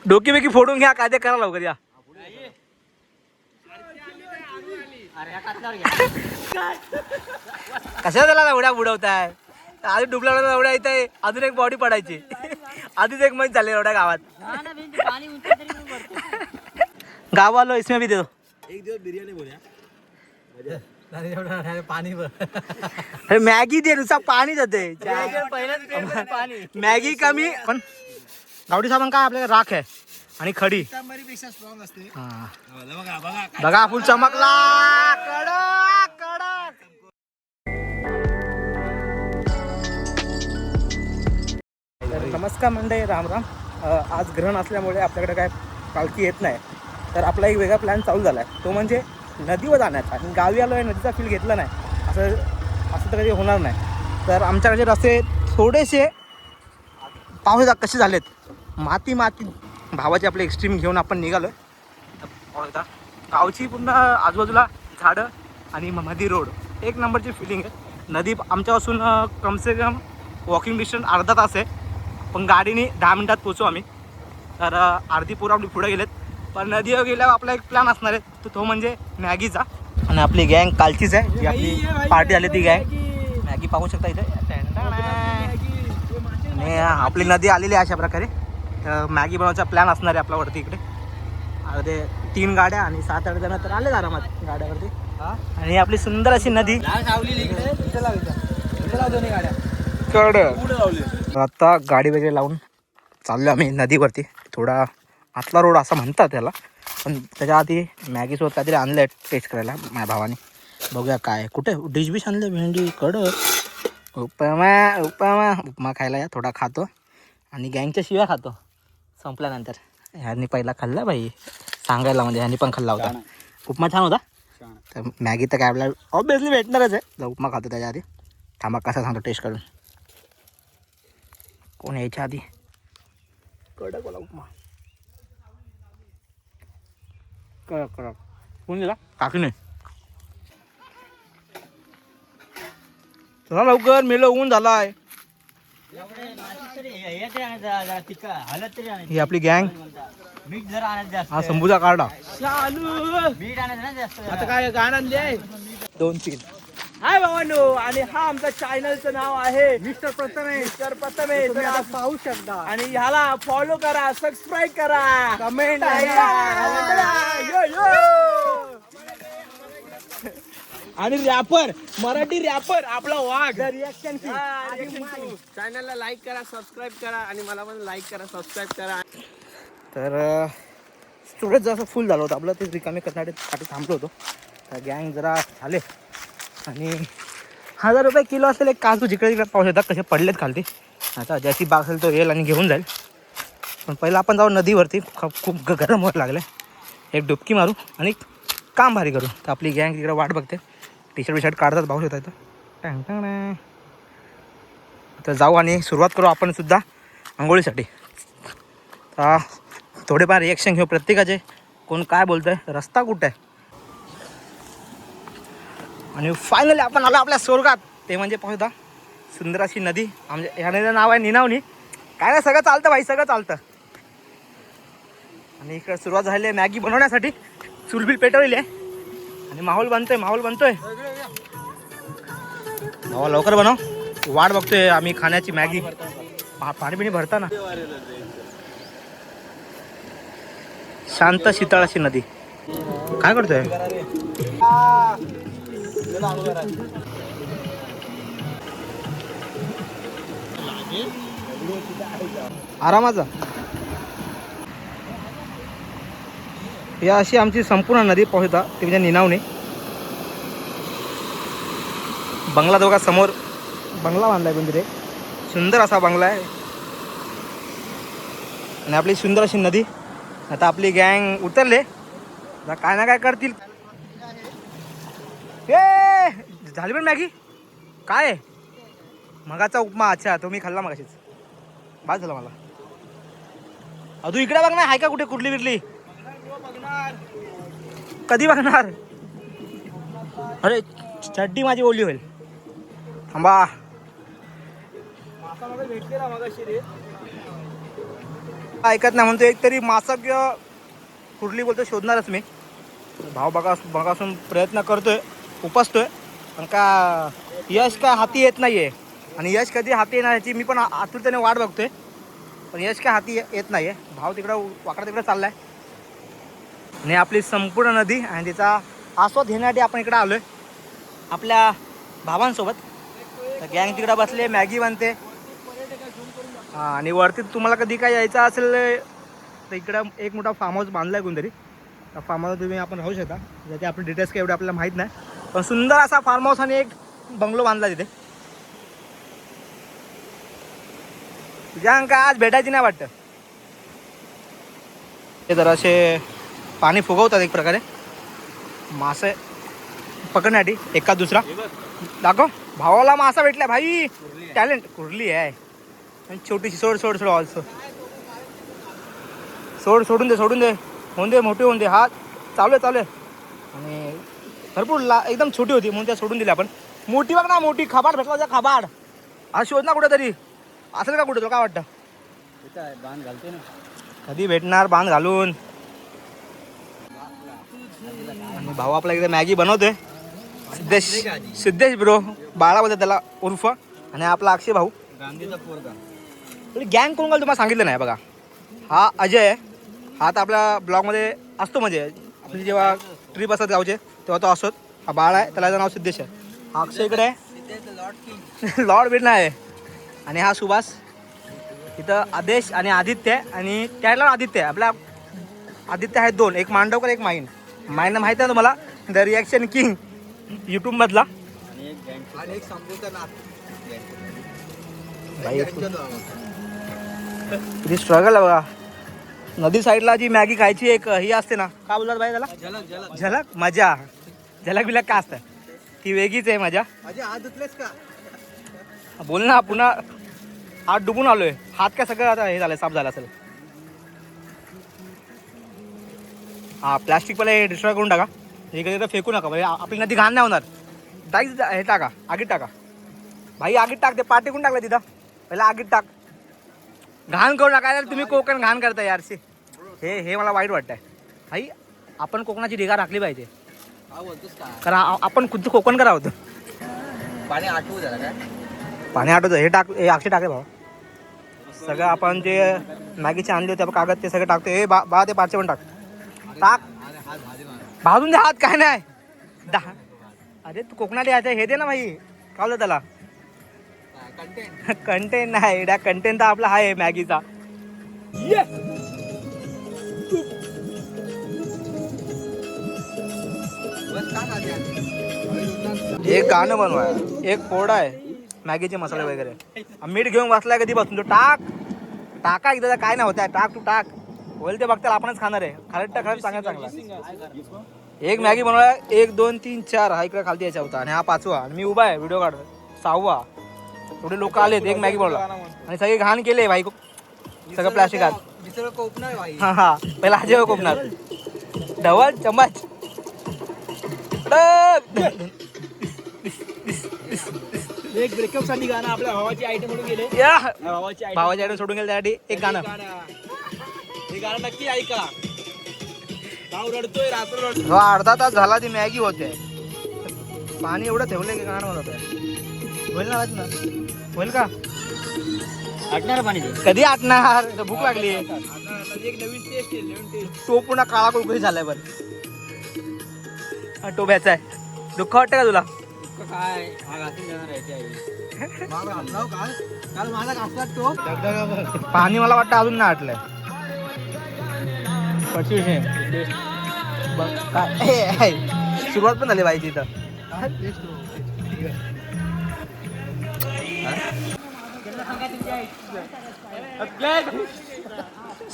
डोकी बिकी फोडून घ्या, काय ते करा लवकर या. कशा त्याला एवढ्या बुडवताय? आधी डुबला एवढ्या इथे अजून एक बॉडी पडायची. आधीच एक महिना झाले एवढ्या गावात. गाव वालो इसमें भी दे दो. एक दिवस बिर्याणी बोलूया. पाणी मॅगी दे, नुसता पाणी जाते. मॅगी कमी, पण गावठी साबण काय आपल्याला राख आहे आणि खडी. बघा फुल चमकला. कडक कडक. नमस्कार मंडळी, राम राम. आज ग्रहण असल्यामुळे आपल्याकडे काय पालखी येत नाही, तर आपला एक वेगळा प्लॅन चालू झाला आहे. तो म्हणजे नदीवर जाण्याचा. आणि गावी आलो आहे, नदीचा फील घेतला नाही असं तर कधी होणार नाही. तर आमच्याकडचे रस्ते थोडेसे पावसात कसे झालेत, माती भावाचे आपले एक्स्ट्रीम घेऊन आपण निघालो आहे. गावची पूर्ण आजूबाजूला झाडं आणि मधी रोड, एक नंबरची फिलिंग आहे. नदी आमच्यापासून कमसे कम वॉकिंग डिस्टन्स अर्धा तास आहे, पण गाडीने 10 मिनटात पोचू आम्ही. तर अर्धी पोरं आपली पुढे गेलेत, पण नदीवर गेल्यावर आपला एक प्लॅन असणार आहे, तो म्हणजे मॅगीचा. आणि आपली गँग कालचीच आहे, जी आपली पार्टी आली ती गँग. मॅगी पाहू शकता इथे. आणि आपली नदी आलेली आहे अशा प्रकारे. मॅगी बनवायचा प्लॅन असणार आहे आपल्यावरती इकडे. ते 3 गाड्या आणि 7-8 जण तर आले आरामात गाड्यावरती. आणि आपली सुंदर अशी नदी. आता गाडी वगैरे लावून चाललो आम्ही नदीवरती. थोडा आतला रोड असं म्हणतात त्याला, पण त्याच्या आधी मॅगीसोबत काहीतरी आणलं आहे टेस्ट करायला माझ्या भावाने. बघूया काय कुठे डिश बिश आणलं. भेंडी, कडक, उपमा खायला या. थोडा खातो आणि गँगच्या शिव्या खातो संपल्यानंतर. ह्यांनी पहिला खाल्ला बाई, सांगायला म्हणजे ह्यांनी पण खाल्ला होता. उपमा छान होता. तर मॅगी तर काय आपल्याला ऑब्विसली भेटणारच आहे. जर उपमा खातो त्याच्या आधी. थांबा कसा सांगतो टेस्ट करून. कोण यायच्या आधी कडक बोला उपमा. कडक कडक कोण दिला? काकी नाही. चला लवकर, मेलं ऊन झालाय. ही आपली गँग. हा संबूचा कार्डा. आता काय गाणं आणले 2-3. हाय भावांनो, आणि हा आमचा चॅनलचं नाव आहे मिस्टर प्रथमेश. तुम्ही आता पाहू शकता. आणि ह्याला फॉलो करा, सबस्क्राईब करा, कमेंट आणि रॅपर, मराठी रॅपर आपला वाघ. रिॲक्शन चॅनलला लाईक करा, सबस्क्राईब करा, आणि मला पण लाईक करा, सबस्क्राईब करा. तर स्टोरेज जसं फुल झालं होतं आपलं, ते रिकामी करण्यासाठी थांबलो होतो. तर गँग जरा झाले. आणि 1000 रुपये किलो असेल एक काजू. जिकडे तिकडे पाऊस येतात कसे पडलेत खालती. आता ज्याची बाग असेल तो येईल आणि घेऊन जाईल. पण पहिलं आपण जाऊ नदीवरती. खूप गरम होत लागले. एक डुबकी मारू आणि काम भारी करू. तर आपली गँग तिकडे वाट बघते. टी-शर्ट काढतात, पाऊस येत आहे तर. तर जाऊ आणि सुरुवात करू आपण सुद्धा आंघोळीसाठी. तर थोडेफार रिॲक्शन घेऊ प्रत्येकाचे. कोण काय बोलतं आहे, रस्ता कुठं आहे. आणि फायनली आपण आलो आपल्या स्वर्गात. ते म्हणजे पाहता सुंदर अशी नदी. म्हणजे ह्या नदीचं नाव आहे निनावनी. काय नाही, सगळं चालतं भाई, सगळं चालतं. आणि इकडे सुरुवात झाली आहे मॅगी बनवण्यासाठी. चुलबिल पेटवलेली आहे आणि माहोल बनतोय. भावा लवकर बनव, वाट बघतोय आम्ही खाण्याची मॅगी. पाणी पिणी भरता ना. शांत शीतळ अशी नदी. काय करतोय? आरामाचा. या अशी आमची संपूर्ण नदी पोहोचता. ती म्हणजे निनावनी. बंगला दोघा समोर बंगला बांधलाय कोणतरी. सुंदर असा बंगला आहे. आणि आपली सुंदर अशी नदी. आता आपली गँग उतरले, आता काय ना काय करतील. ए झाली पण मॅगी. काय मगाचा उपमा? अच्छा, तो मी खाल्ला मगाशीच. बाद झाला मला. तू इकडे बघ ना, आहे का कुठे कुठली बिरली? कधी बघणार? अरे चड्डी माझी ओली होईल. थांबा. ऐकत नाही म्हणतो एक तरी मासा किंवा कुठली बोलतो शोधणारच मी. भाव बघासून प्रयत्न करतोय, उपसतोय, पण का यश काय हाती येत नाहीये. आणि यश कधी हाती येणार याची मी पण आतुरतेने वाट बघतोय, पण यश काय हाती येत नाहीये. भाव तिकडं वाकडा तिकडे चाललाय आणि आपली संपूर्ण नदी आणि तिचा आस्वाद घेण्यासाठी आपण इकडे आलोय आपल्या भावांसोबत. गँग तिकडे बसले, मॅगी बनते. हां, आणि वरती तुम्हाला कधी काय यायचं असेल तर इकडं एक मोठा फार्म हाऊस बांधला आहे कोणतरी. त्या फार्म हाऊस तुम्ही आपण राहू शकता. त्याचे आपले डिटेल्स काय एवढे आपल्याला माहीत नाही, पण सुंदर असा फार्म हाऊस आणि एक बंगलो बांधला तिथे. तुझ्या काय आज भेटायची नाही वाटतं. ते जरासे पाणी फुगवतात एक प्रकारे मासे पकडण्यासाठी. एका दुसरा दाखव भावाला मासा भेटला भाई. टॅलेंट कुर्ली आहे आणि छोटीशी. सोड ऑल्सो सोडून दे होऊन दे, मोठी होऊन दे. हा चालू आहे आणि भरपूर एकदम छोटी होती म्हणून त्या सोडून दिल्या आपण. मोठी बघ ना, मोठी खबाड भेटला होता. खबाड आज शोध ना कुठेतरी असेल का कुठे, तो काय वाटतं? बांध घालते ना, कधी भेटणार बांध घालून. आणि भाऊ आपला एकदा मॅगी बनवतोय. सिद्धेश ब्रो बाळा बोलतात त्याला उर्फ. आणि आपला अक्षय भाऊ गांधीचा पोरगा. गँग कोण तुम्हाला सांगितलं नाही बघा. हा अजय आहे. हा तर आपल्या ब्लॉगमध्ये असतो, म्हणजे आपली जेव्हा ट्रिप असतात गावचे तेव्हा तो असतो. हा बाळ आहे, त्याला नाव सिद्धेश आहे. हा अक्षय इकडे आहे, लॉर्ड बिड आहे. आणि हा सुभाष. इथं आदेश आणि आदित्य आहे. आणि त्याला आदित्य आहे. आपल्या आदित्य आहेत दोन, एक मांडवकर एक माईन. माईनं माहीत आहे तुम्हाला, द रिॲक्शन किंग यूट्यूबमधला. आणि एक संपूचा नाथ. किती स्ट्रगल आहे बघा. नदी साईडला जी मॅगी खायची एक ही असते ना, काय बोलतात भाई त्याला? झलक. मजा झलक बिलक का असतं, ती वेगळीच आहे मजा. हात धुतलेस का? बोल ना, पुन्हा हात डुबून आलोय. हात काय सगळं आता हे झालंय, साफ झालं असेल. हा प्लास्टिक पहिला डिस्ट्रॉय करून टाका. इकडे फेकू नका, म्हणजे आपली नदी घाण नाही होणार. डायरेक्ट हे टाका, आगीत टाका भाई. आगीत टाक. ते पाठी कोण टाकलं तिथं, पहिला आगीत टाक. घाण करू नका यार, तुम्ही कोकण घाण करताय यारशी. हे मला वाईट वाटतंय भाई. आपण कोकणाची ढिगा राखली पाहिजे, कारण आपण खुद कोकणकर आहोत. पाणी आठवू झालं काय? पाणी आठवतं. हे टाक, हे अक्षय टाके भाऊ. सगळं आपण जे मॅगीचे आणले होते कागद ते सगळं टाकतो. हे बा ते पाचशे पण टाक. भाजून दे हात, काय नाही. अरे तू कोकणात यायचं हे दे ना भाई. काय होतं त्याला कंटेंट नाही. कंटेंट तर आपला आहे मॅगीचा. एक गाणं बनवाय, एक फोड आहे मॅगीचे मसाले वगैरे. मीठ घेऊन बसलाय कधी बसून. तो टाका एकदा, काय नाही होत आहे. टाक तू टाक. होईल ते बघताल, आपणच खाणार आहे. खरंच सांगा चांगला. एक मॅगी बनवाय 1 2 3 4. हा इकडे खालती यायचा होता आणि हा 5वा. आणि मी उभा आहे व्हिडिओ काढतो 6वा. एवढे लोक आलेत, एक मॅगी बनवला आणि सगळे घाण केले भाई. सगळं प्लास्टिक आत. हा पहिला अजय कोकणार ढवळ चम्मच. एक ब्रेकअप साठी गाणं आपल्या भावाची आयटम म्हणून गेले. भावाची आयटम सोडून गेले त्यासाठी एक गाणं. हे गाणं नक्की ऐका. भाऊ रडतोय, रात्र रडतोय. अर्धा तास झाला ती मॅगी होते. पाणी एवढं ठेवलंय की गाणं म्हणत आहे. होईल ना होईल का? आटणार पाणी कधी आटणार? भूक लागली. एक नवीन टेस्ट. तो पुन्हा काळा कुळकुळी झालाय. बरं टोब्याचा आहे. दुःख वाटतं का तुला? काय हा घासून देणार आहे काल माझा घासला तो. पाणी मला वाटतं अजून नाही आटलंय. काय सुरुवात पण झाली पाहिजे इथं.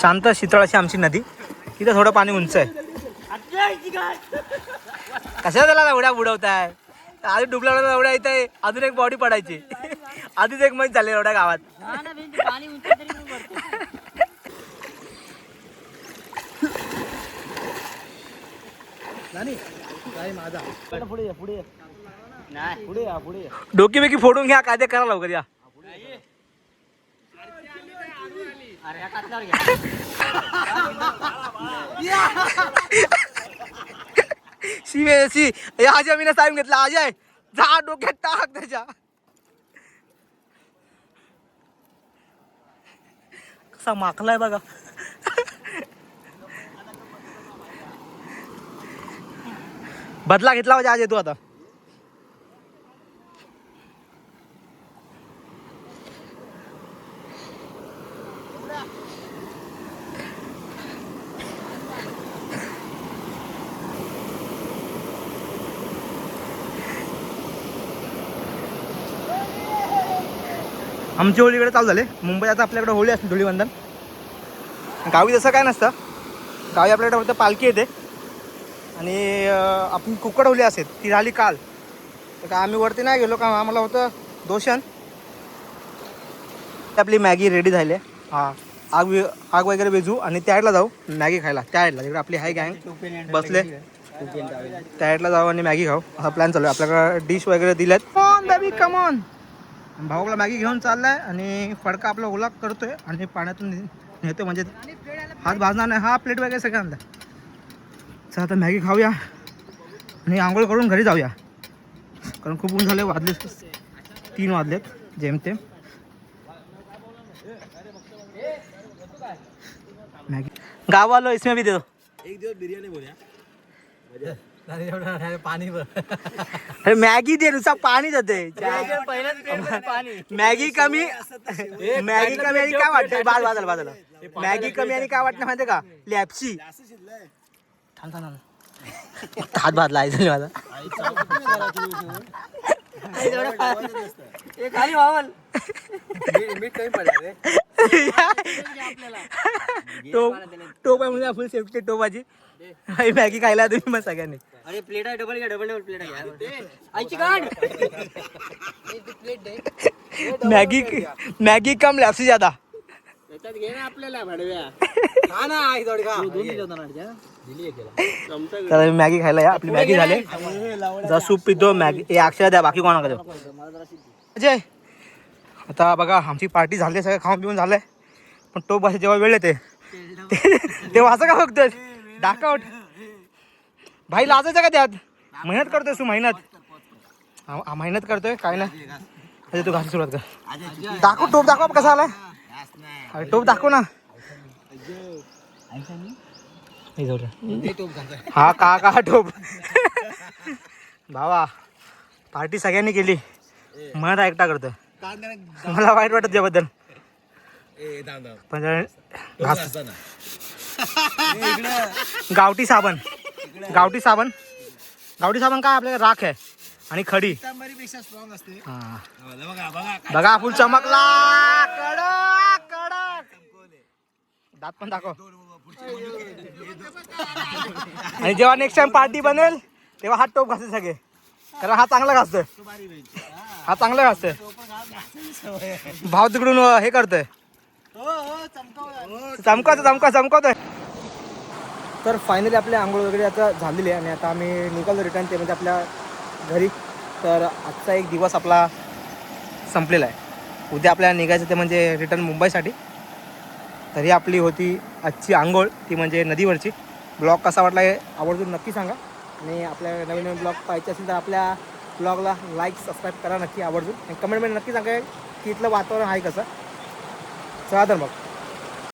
शांत शीतळ अशी आमची नदी. तिथं थोडं पाणी उंच आहे. कशा त्याला एवढ्या बुडवताय? आधी डुबला एवढ्या इथे अजून एक बॉडी पडायची. आधीच एक मैच झाले एवढ्या गावात. डोकी बिकी फोडून घ्या, काय ते करा लवकर या. शिवेशी अजय मी टाइम घेतला अजय जा डोक्यात टाक त्याच्या कसा माखलाय बघा बदला घेतला पाहिजे आज येतो आता आमची होळी इकडे चालू झाले मुंबईत आता आपल्याकडे होळी असते धुळीवंदन गावी तसं काय नसतं गावी आपल्याकडे फक्त पालखी येते आणि आपण कुक्कड होळी असेल ती झाली काल तर का आम्ही वरती नाही गेलो का आम्हाला होतं दोषण आपली मॅगी रेडी झाली आहे हां आग वगैरे वेजू आणि त्या साईडला जाऊ मॅगी खायला त्या साईडला तिकडे आपली हाय गँग बसले त्या साईडला जाऊ आणि मॅगी खाऊ असा प्लॅन चालू आहे आपल्याकडे डिश वगैरे दिल्यात कमॉन बेबी कमॉन भाऊला मॅगी घेऊन चाललाय आणि फडका आपला ओला करतोय आणि पाण्यातून नेतो म्हणजे हात भाजणार नाही हा प्लेट वगैरे सगळं आणला चला आता मॅगी खाऊया आणि आंघोळ करून घरी जाऊया कारण खूप ऊन झाले वाजले 3 वाजलेत जेमतेम मॅगी गाव आलो इसमें भी दे दो एक दिवस बिर्याणी बोलूया पाणी अरे मॅगी दे नुसता पाणी जाते मॅगी कमी आणि काय वाटतं बाजूला मॅगी कमी आणि काय वाटतं माहिती का लॅपसी हात भात लायचं माझा खाली वावल मीठ कमी पडला टोप आहे म्हणजे फुल सेफ्टी टोपाची मॅगी खायला तुम्ही मग सगळ्यांनी अरे प्लेट आहे डबल घ्या डबल प्लेट घ्या आईची गाड मॅगी कम लॅप्सी ज्यादा त्याच्यात घे ना आपल्याला भाडव्या खा ना आई थोडी खा तर मॅगी खायला या आपली मॅगी झाली जरा सूप पितो मॅगी हे अक्षर द्या बाकी कोणाला देऊ अजय आता बघा आमची पार्टी झाली सगळं खाऊन पिऊन झालंय पण तो बस जेव्हा वेळ येते तेव्हा असं का बघतोय डाकाउट भाई लाजायचं का त्यात मेहनत करतोय तू मेहनत करतोय काय नाही अजय तू घास सुरुवात कर दाखव टोप दाखव कसा आलाय अरे टोप दाखव ना हा का टोप भावा पार्टी सगळ्यांनी केली म्हणत एकटा करतोय मला वाईट वाटत त्याबद्दल पण गावठी साबण काय आपल्याला राख आहे आणि खडी बघा फुल चमकला कडक दात पण दाखव आणि जेव्हा नेक्स्ट टाइम पार्टी बनेल तेव्हा हा टोप घासते सगळे कारण हा चांगला घासतोय भाव तिकडून हे करतोय चमकवतोय तर फायनली आपले आंघोळ वगैरे आता झालेली आहे आणि आता आम्ही निघालो रिटर्न ते म्हणजे आपल्या घरी तर आजचा एक दिवस आपला संपलेला आहे उद्या आपल्याला निघायचं ते म्हणजे रिटर्न मुंबईसाठी तरी आपली होती आजची आंघोळ ती म्हणजे नदीवरची ब्लॉग कसा वाटला हे आवर्जून नक्की सांगा आणि आपल्या नवीन ब्लॉग पाहायचे असेल तर आपल्या ब्लॉगला लाईक सबस्क्राईब करा नक्की आवर्जून आणि कमेंटमध्ये नक्की सांगा की इथलं वातावरण आहे कसं चला तर मग